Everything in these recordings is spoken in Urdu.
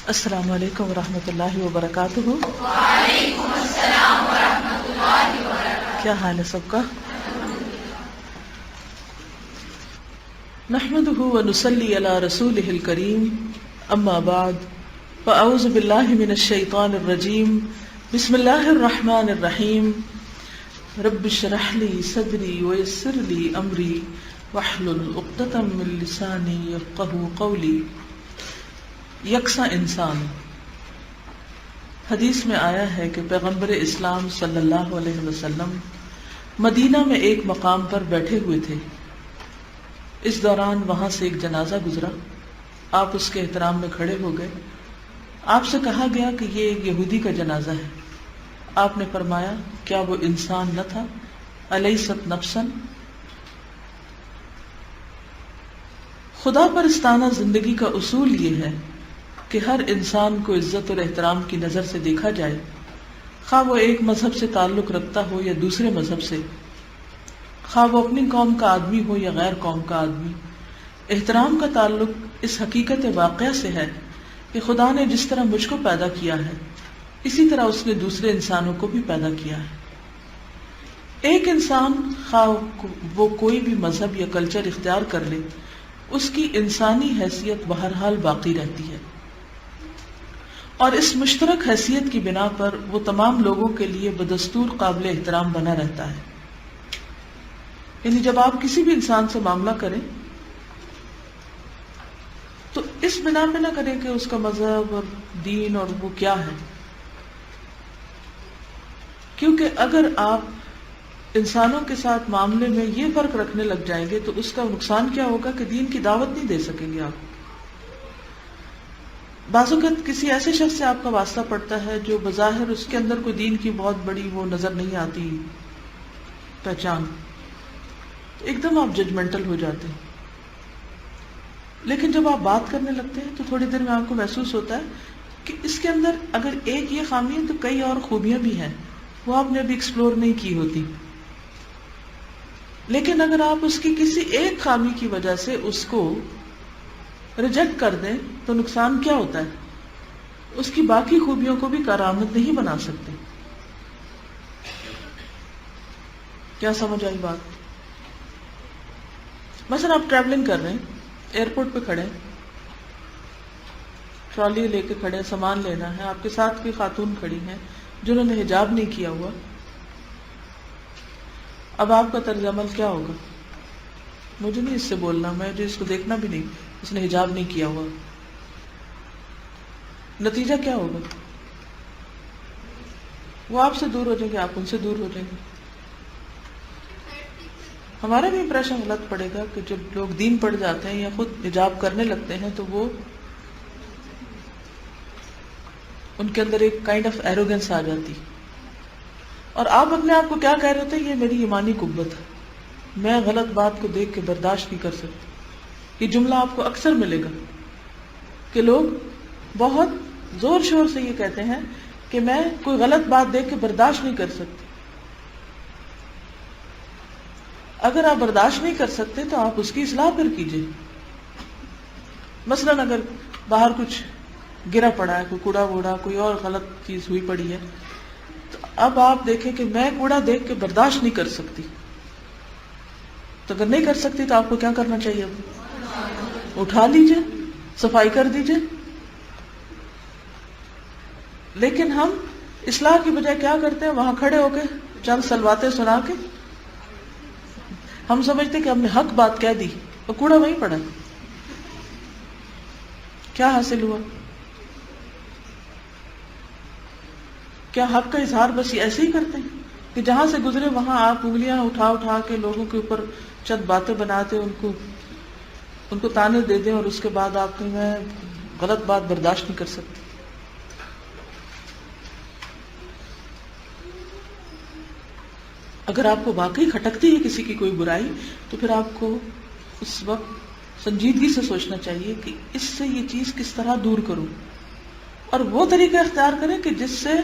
السلام علیکم ورحمۃ اللہ وبرکاتہ۔ وعلیکم السلام ورحمۃ اللہ وبرکاتہ۔ کیا حال ہے سب کا؟ نحمده ونصلی علی رسولہ الکریم، اما بعد فاعوذ باللہ من الشیطان الرجیم، بسم اللہ الرحمن الرحیم۔ رب اشرح لی صدری ویسر لی امری واحلل عقدۃ من لسانی یفقہوا قولی۔ یکساں انسان۔ حدیث میں آیا ہے کہ پیغمبر اسلام صلی اللہ علیہ وسلم مدینہ میں ایک مقام پر بیٹھے ہوئے تھے۔ اس دوران وہاں سے ایک جنازہ گزرا۔ آپ اس کے احترام میں کھڑے ہو گئے۔ آپ سے کہا گیا کہ یہ ایک یہودی کا جنازہ ہے۔ آپ نے فرمایا، کیا وہ انسان نہ تھا؟ الیست نفسا؟ خدا پرستانہ زندگی کا اصول یہ ہے کہ ہر انسان کو عزت اور احترام کی نظر سے دیکھا جائے، خواہ وہ ایک مذہب سے تعلق رکھتا ہو یا دوسرے مذہب سے، خواہ وہ اپنی قوم کا آدمی ہو یا غیر قوم کا آدمی۔ احترام کا تعلق اس حقیقت واقعہ سے ہے کہ خدا نے جس طرح مجھ کو پیدا کیا ہے، اسی طرح اس نے دوسرے انسانوں کو بھی پیدا کیا ہے۔ ایک انسان خواہ وہ کوئی بھی مذہب یا کلچر اختیار کر لے، اس کی انسانی حیثیت بہرحال باقی رہتی ہے، اور اس مشترک حیثیت کی بنا پر وہ تمام لوگوں کے لیے بدستور قابل احترام بنا رہتا ہے۔ یعنی جب آپ کسی بھی انسان سے معاملہ کریں تو اس بنا پہ نہ کریں کہ اس کا مذہب اور دین اور وہ کیا ہے، کیونکہ اگر آپ انسانوں کے ساتھ معاملے میں یہ فرق رکھنے لگ جائیں گے تو اس کا نقصان کیا ہوگا کہ دین کی دعوت نہیں دے سکیں گے آپ۔ بعض اوقات کسی ایسے شخص سے آپ کا واسطہ پڑتا ہے جو بظاہر اس کے اندر کوئی دین کی بہت بڑی وہ نظر نہیں آتی پہچان، ایک دم آپ ججمنٹل ہو جاتے ہیں۔ لیکن جب آپ بات کرنے لگتے ہیں تو تھوڑی دیر میں آپ کو محسوس ہوتا ہے کہ اس کے اندر اگر ایک یہ خامی ہے تو کئی اور خوبیاں بھی ہیں، وہ آپ نے ابھی ایکسپلور نہیں کی ہوتی۔ لیکن اگر آپ اس کی کسی ایک خامی کی وجہ سے اس کو ریجیکٹ کر دیں تو نقصان کیا ہوتا ہے؟ اس کی باقی خوبیوں کو بھی کارآمد نہیں بنا سکتے۔ کیا سمجھ آئی بات؟ مثلا آپ ٹریولنگ کر رہے ہیں، ایئرپورٹ پہ کھڑے ہیں، ٹرالی لے کے کھڑے ہیں، سامان لینا ہے، آپ کے ساتھ کوئی خاتون کھڑی ہیں جنہوں نے حجاب نہیں کیا ہوا۔ اب آپ کا طرز عمل کیا ہوگا؟ مجھے نہیں اس سے بولنا، مجھے اس کو دیکھنا بھی نہیں، اس نے حجاب نہیں کیا ہوا۔ نتیجہ کیا ہوگا؟ وہ آپ سے دور ہو جائیں گے، آپ ان سے دور ہو جائیں گے۔ ہمارا بھی امپریشن غلط پڑے گا کہ جب لوگ دین پڑھ جاتے ہیں یا خود حجاب کرنے لگتے ہیں تو وہ ان کے اندر ایک کائنڈ آف ایروگنس آ جاتی، اور آپ اپنے آپ کو کیا کہہ رہے ہوتے ہیں؟ یہ میری ایمانی قوت ہے، میں غلط بات کو دیکھ کے برداشت نہیں کر سکتی۔ یہ جملہ آپ کو اکثر ملے گا کہ لوگ بہت زور شور سے یہ کہتے ہیں کہ میں کوئی غلط بات دیکھ کے برداشت نہیں کر سکتی۔ اگر آپ برداشت نہیں کر سکتے تو آپ اس کی اصلاح پھر کیجیے۔ مثلاً اگر باہر کچھ گرا پڑا ہے، کوئی کوڑا ووڑا، کوئی اور غلط چیز ہوئی پڑی ہے، تو اب آپ دیکھیں کہ میں کوڑا دیکھ کے برداشت نہیں کر سکتی، تو اگر نہیں کر سکتی تو آپ کو کیا کرنا چاہیے؟ اٹھا لیجئے، صفائی کر دیجئے۔ لیکن ہم اصلاح کی بجائے کیا کرتے ہیں؟ وہاں کھڑے ہو کے چند سلواتیں سنا کے ہم سمجھتے کہ ہم نے حق بات کہہ دی اور کوڑا وہیں پڑا۔ کیا حاصل ہوا؟ کیا حق کا اظہار بس ایسے ہی کرتے ہیں کہ جہاں سے گزرے وہاں آپ انگلیاں اٹھا اٹھا کے لوگوں کے اوپر چند باتیں بناتے، ان کو تانے دے دیں، اور اس کے بعد آپ کہیں میں غلط بات برداشت نہیں کر سکتی؟ اگر آپ کو واقعی کھٹکتی ہے کسی کی کوئی برائی تو پھر آپ کو اس وقت سنجیدگی سے سوچنا چاہیے کہ اس سے یہ چیز کس طرح دور کروں، اور وہ طریقہ اختیار کریں کہ جس سے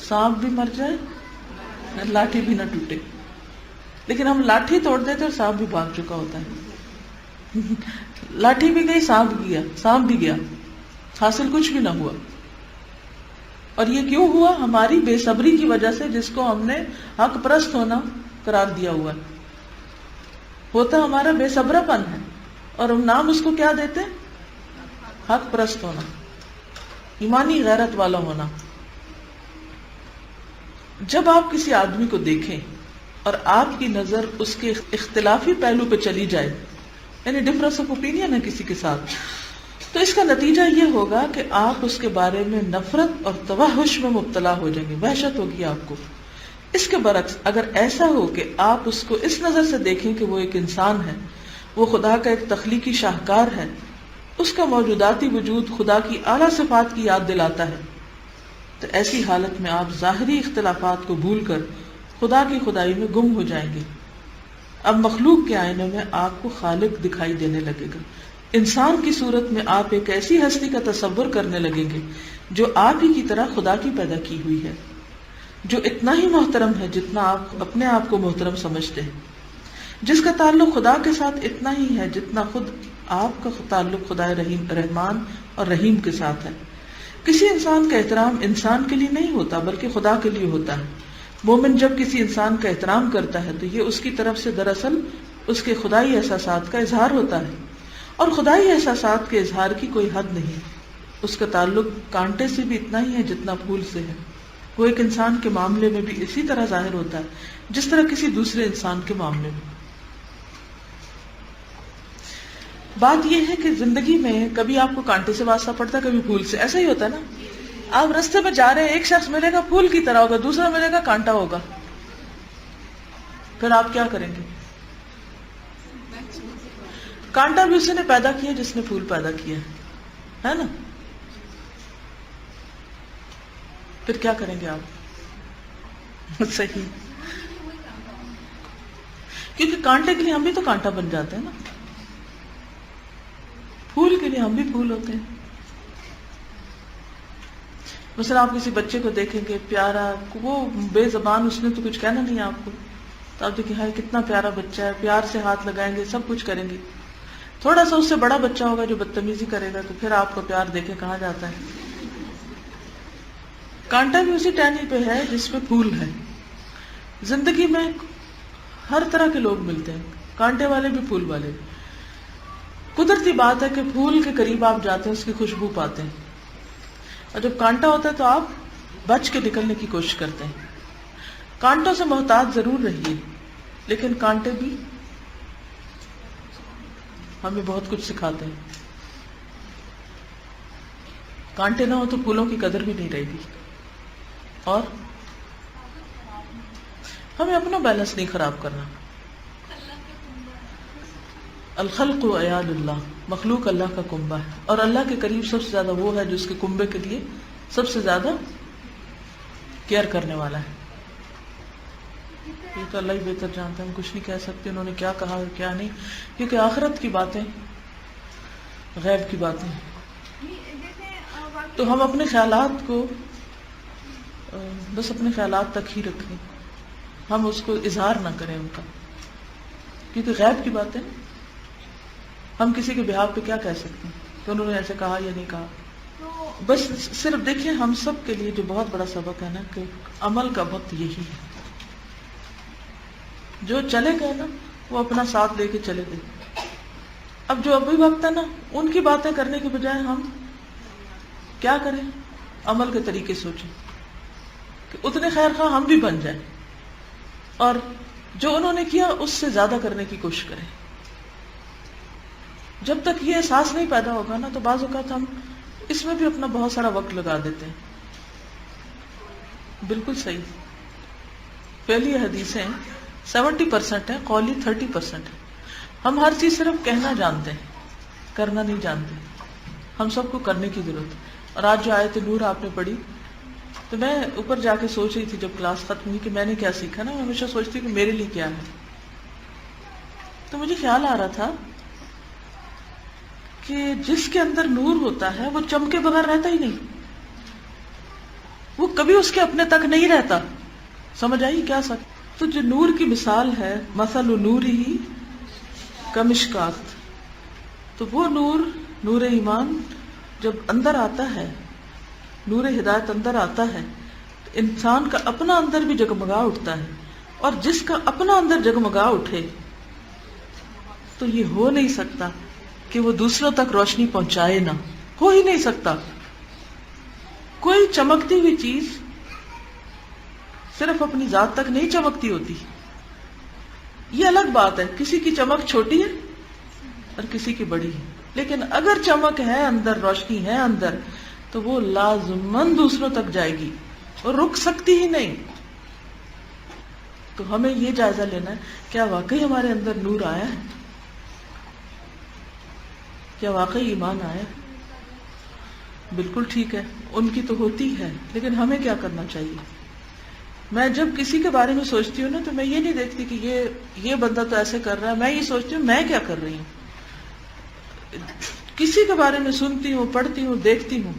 سانپ بھی مر جائے، لاٹھی بھی نہ ٹوٹے۔ لیکن ہم لاٹھی توڑ دیتے اور سانپ بھی بھاگ چکا ہوتا ہے۔ لاٹھی بھی گئی، سانپ بھی گیا، حاصل کچھ بھی نہ ہوا. اور یہ کیوں ہوا؟ ہماری بے صبری کی وجہ سے، جس کو ہم نے حق پرست ہونا قرار دیا ہوا ہے. ہوتا ہمارا بے صبرا پن ہے، اور ہم نام اس کو کیا دیتے ہیں؟ حق پرست ہونا، ایمانی غیرت والا ہونا. جب آپ کسی آدمی کو دیکھیں اور آپ کی نظر اس کے اختلافی پہلو پہ چلی جائے، یعنی ڈفرنس آف اوپینین ہے کسی کے ساتھ، تو اس کا نتیجہ یہ ہوگا کہ آپ اس کے بارے میں نفرت اور توحش میں مبتلا ہو جائیں گے، وحشت ہوگی آپ کو. اس کے برعکس اگر ایسا ہو کہ آپ اس کو اس نظر سے دیکھیں کہ وہ ایک انسان ہے، وہ خدا کا ایک تخلیقی شاہکار ہے، اس کا موجوداتی وجود خدا کی اعلیٰ صفات کی یاد دلاتا ہے، تو ایسی حالت میں آپ ظاہری اختلافات کو بھول کر خدا کی خدائی میں گم ہو جائیں گے. اب مخلوق کے آئینے میں آپ کو خالق دکھائی دینے لگے گا. انسان کی صورت میں آپ ایک ایسی ہستی کا تصور کرنے لگیں گے جو آپ ہی کی طرح خدا کی پیدا کی ہوئی ہے، جو اتنا ہی محترم ہے جتنا آپ اپنے آپ کو محترم سمجھتے ہیں، جس کا تعلق خدا کے ساتھ اتنا ہی ہے جتنا خود آپ کا تعلق خدا رحمان اور رحیم کے ساتھ ہے. کسی انسان کا احترام انسان کے لیے نہیں ہوتا بلکہ خدا کے لیے ہوتا ہے. مومن جب کسی انسان کا احترام کرتا ہے تو یہ اس کی طرف سے دراصل اس کے خدائی احساسات کا اظہار ہوتا ہے، اور خدائی احساسات کے اظہار کی کوئی حد نہیں. اس کا تعلق کانٹے سے بھی اتنا ہی ہے جتنا پھول سے ہے. وہ ایک انسان کے معاملے میں بھی اسی طرح ظاہر ہوتا ہے جس طرح کسی دوسرے انسان کے معاملے میں. بات یہ ہے کہ زندگی میں کبھی آپ کو کانٹے سے واسطہ پڑتا ہے، کبھی پھول سے. ایسا ہی ہوتا ہے نا، آپ رستے میں جا رہے ہیں، ایک شخص ملے گا پھول کی طرح ہوگا، دوسرا ملے گا کانٹا ہوگا، پھر آپ کیا کریں گے؟ کانٹا بھی اسی نے پیدا کیا جس نے پھول پیدا کیا ہے نا. پھر کیا کریں گے آپ؟ صحیح، کیونکہ کانٹے کے لیے ہم بھی تو کانٹا بن جاتے ہیں نا، پھول کے لیے ہم بھی پھول ہوتے ہیں. مثلا آپ کسی بچے کو دیکھیں گے پیارا، وہ بے زبان، اس نے تو کچھ کہنا نہیں آپ کو، تو آپ دیکھیں ہائے کتنا پیارا بچہ ہے، پیار سے ہاتھ لگائیں گے، سب کچھ کریں گے. تھوڑا سا اس سے بڑا بچہ ہوگا جو بدتمیزی کرے گا تو پھر آپ کو پیار دیکھے کہاں جاتا ہے. کانٹا بھی اسی ٹہنی پہ ہے جس پہ پھول ہے. زندگی میں ہر طرح کے لوگ ملتے ہیں، کانٹے والے بھی پھول والے بھی. قدرتی بات ہے کہ پھول کے قریب آپ جاتے ہیں، اس کی خوشبو پاتے ہیں، اور جب کانٹا ہوتا ہے تو آپ بچ کے نکلنے کی کوشش کرتے ہیں. کانٹوں سے محتاط ضرور رہیے، لیکن کانٹے بھی ہمیں بہت کچھ سکھاتے ہیں. کانٹے نہ ہو تو پھولوں کی قدر بھی نہیں رہے گی، اور ہمیں اپنا بیلنس نہیں خراب کرنا. الخلق عیال اللہ، مخلوق اللہ کا کنبہ ہے، اور اللہ کے قریب سب سے زیادہ وہ ہے جو اس کے کنبے کے لیے سب سے زیادہ کیئر کرنے والا ہے. یہ تو اللہ ہی بہتر جانتا ہے، ہم کچھ نہیں کہہ سکتے انہوں نے کیا کہا اور کیا نہیں، کیونکہ آخرت کی باتیں غیب کی باتیں. تو ہم اپنے خیالات کو بس اپنے خیالات تک ہی رکھیں، ہم اس کو اظہار نہ کریں ان کا، کیونکہ غیب کی باتیں ہم کسی کے بہاو پہ کیا کہہ سکتے ہیں کہ انہوں نے ایسے کہا یا نہیں کہا. بس صرف دیکھیں ہم سب کے لیے جو بہت بڑا سبق ہے نا کہ عمل کا وقت یہی ہے. جو چلے گئے نا وہ اپنا ساتھ لے کے چلے گئے. اب جو ابھی وقت ہے نا ان کی باتیں کرنے کے بجائے ہم کیا کریں؟ عمل کے طریقے سوچیں کہ اتنے خیر خواہ ہم بھی بن جائیں، اور جو انہوں نے کیا اس سے زیادہ کرنے کی کوشش کریں. جب تک یہ احساس نہیں پیدا ہوگا نا تو بعض اوقات ہم اس میں بھی اپنا بہت سارا وقت لگا دیتے ہیں. بالکل صحیح. پہلی حدیثیں 70% ہیں، قولی 30% ہے. ہم ہر چیز صرف کہنا جانتے ہیں، کرنا نہیں جانتے. ہم سب کو کرنے کی ضرورت ہے. اور آج جو آیت نور آپ نے پڑھی تو میں اوپر جا کے سوچ رہی تھی جب کلاس ختم ہوئی کہ میں نے کیا سیکھا نا. میں ہمیشہ سوچتی کہ میرے لیے کیا ہے. تو مجھے خیال آ رہا تھا کہ جس کے اندر نور ہوتا ہے وہ چمکے بغیر رہتا ہی نہیں، وہ کبھی اس کے اپنے تک نہیں رہتا. سمجھ آئی کیا سک؟ تو جو نور کی مثال ہے، مثل نورہ کمشکات، تو وہ نور، نور ایمان جب اندر آتا ہے نور ہدایت اندر آتا ہے تو انسان کا اپنا اندر بھی جگمگا اٹھتا ہے، اور جس کا اپنا اندر جگمگا اٹھے تو یہ ہو نہیں سکتا کہ وہ دوسروں تک روشنی پہنچائے نہ، ہو ہی نہیں سکتا۔ کوئی چمکتی ہوئی چیز صرف اپنی ذات تک نہیں چمکتی ہوتی، یہ الگ بات ہے، کسی کی چمک چھوٹی ہے اور کسی کی بڑی ہے، لیکن اگر چمک ہے اندر، روشنی ہے اندر، تو وہ لازماً دوسروں تک جائے گی اور رک سکتی ہی نہیں۔ تو ہمیں یہ جائزہ لینا ہے، کیا واقعی ہمارے اندر نور آیا ہے؟ کیا واقعی ایمان آیا ہے؟ بالکل ٹھیک ہے، ان کی تو ہوتی ہے، لیکن ہمیں کیا کرنا چاہیے؟ میں جب کسی کے بارے میں سوچتی ہوں نا تو میں یہ نہیں دیکھتی کہ یہ بندہ تو ایسے کر رہا ہے، میں یہ سوچتی ہوں میں کیا کر رہی ہوں۔ کسی کے بارے میں سنتی ہوں، پڑھتی ہوں، دیکھتی ہوں،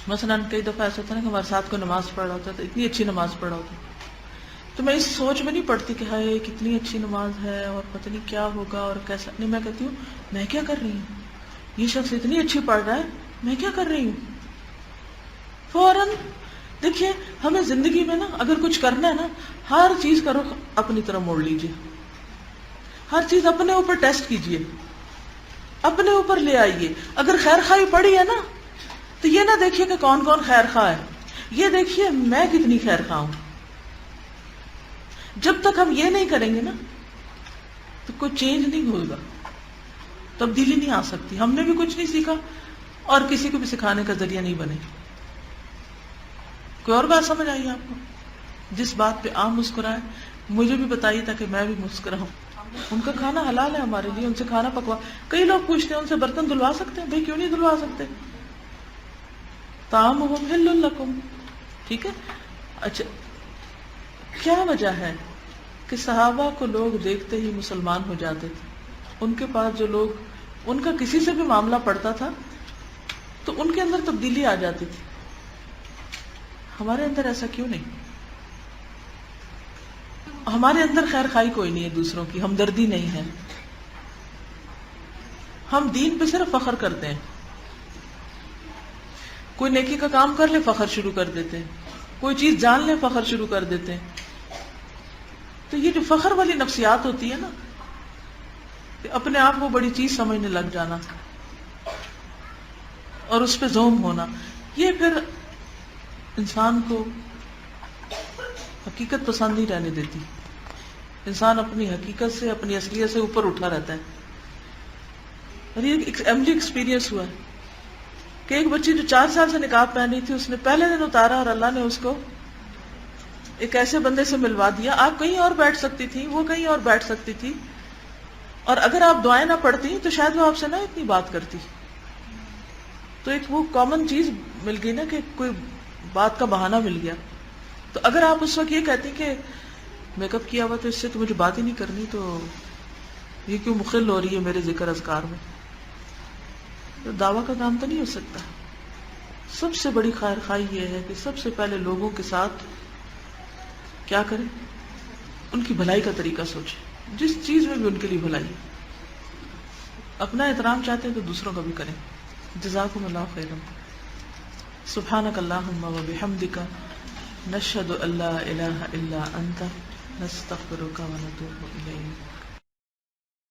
مثلاً کئی دفعہ ایسا ہوتا ہے نا کہ ہمارے ساتھ کو نماز پڑھ رہا ہوتا ہے تو اتنی اچھی نماز پڑھ رہا ہوتا ہے تو میں اس سوچ میں نہیں پڑھتی کہ ہائے کتنی اچھی نماز ہے اور پتہ نہیں کیا ہوگا اور کیسا، نہیں، میں کہتی ہوں میں کیا کر رہی ہوں، یہ شخص اتنی اچھی پڑھ رہا ہے، میں کیا کر رہی ہوں۔ فوراً دیکھیے ہمیں زندگی میں نا اگر کچھ کرنا ہے نا، ہر چیز کا رخ اپنی طرف موڑ لیجیے، ہر چیز اپنے اوپر ٹیسٹ کیجیے، اپنے اوپر لے آئیے۔ اگر خیر خواہی پڑی ہے نا تو یہ نہ دیکھیے کہ کون کون خیر خواہ ہے، یہ دیکھیے میں کتنی خیر خواہ ہوں۔ جب تک ہم یہ نہیں کریں گے نا تو کوئی چینج نہیں ہوگا، تبدیلی نہیں آ سکتی، ہم نے بھی کچھ نہیں سیکھا اور کسی کو بھی سکھانے کا ذریعہ نہیں بنے۔ کوئی اور بات سمجھ آئی آپ کو؟ جس بات پہ آپ مسکرائیں مجھے بھی بتائیے تاکہ میں بھی مسکراؤں۔ ان کا کھانا حلال ہے ہمارے لیے، ان سے کھانا پکوا، کئی لوگ پوچھتے ہیں ان سے برتن دھلوا سکتے ہیں؟ بھئی کیوں نہیں دھلوا سکتے؟ طعامہم حل لکم، ٹھیک ہے۔ اچھا کیا وجہ ہے کہ صحابہ کو لوگ دیکھتے ہی مسلمان ہو جاتے تھے؟ ان کے پاس جو لوگ، ان کا کسی سے بھی معاملہ پڑتا تھا تو ان کے اندر تبدیلی آ جاتی تھی، ہمارے اندر ایسا کیوں نہیں؟ ہمارے اندر خیر خواہی کوئی نہیں ہے، دوسروں کی ہمدردی نہیں ہے، ہم دین پہ صرف فخر کرتے ہیں، کوئی نیکی کا کام کر لے فخر شروع کر دیتے ہیں، کوئی چیز جان لے فخر شروع کر دیتے ہیں۔ تو یہ جو فخر والی نفسیات ہوتی ہے نا، کہ اپنے آپ کو بڑی چیز سمجھنے لگ جانا اور اس پہ زوم ہونا، یہ پھر انسان کو حقیقت پسند نہیں رہنے دیتی، انسان اپنی حقیقت سے، اپنی اصلیت سے اوپر اٹھا رہتا ہے۔ اور یہ ایک عملی ایکسپیرینس ہوا ہے کہ ایک بچی جو 4 سال سے نقاب پہنی تھی، اس نے پہلے دن اتارا اور اللہ نے اس کو ایک ایسے بندے سے ملوا دیا، آپ کہیں اور بیٹھ سکتی تھی، وہ کہیں اور بیٹھ سکتی تھی، اور اگر آپ دعائیں نہ پڑھتی تو شاید وہ آپ سے نہ اتنی بات کرتی۔ تو ایک وہ کامن چیز مل گئی نا کہ کوئی بات کا بہانہ مل گیا۔ تو اگر آپ اس وقت یہ کہتی کہ میک اپ کیا ہوا تو اس سے تو مجھے بات ہی نہیں کرنی، تو یہ کیوں مخل ہو رہی ہے میرے ذکر اذکار میں، تو دعویٰ کا کام تو نہیں ہو سکتا۔ سب سے بڑی خیر خواہی یہ ہے کہ سب سے پہلے لوگوں کے ساتھ کیا کریں، ان کی بھلائی کا طریقہ سوچیں، جس چیز میں بھی ان کے لیے بھلائی، اپنا احترام چاہتے ہیں تو دوسروں کا بھی کریں۔ جزاکم اللہ خیرا۔ سبحانک اللہم و بحمدک، نشہد ان لا الہ الا انت، نستغفرک و نتوب الیک۔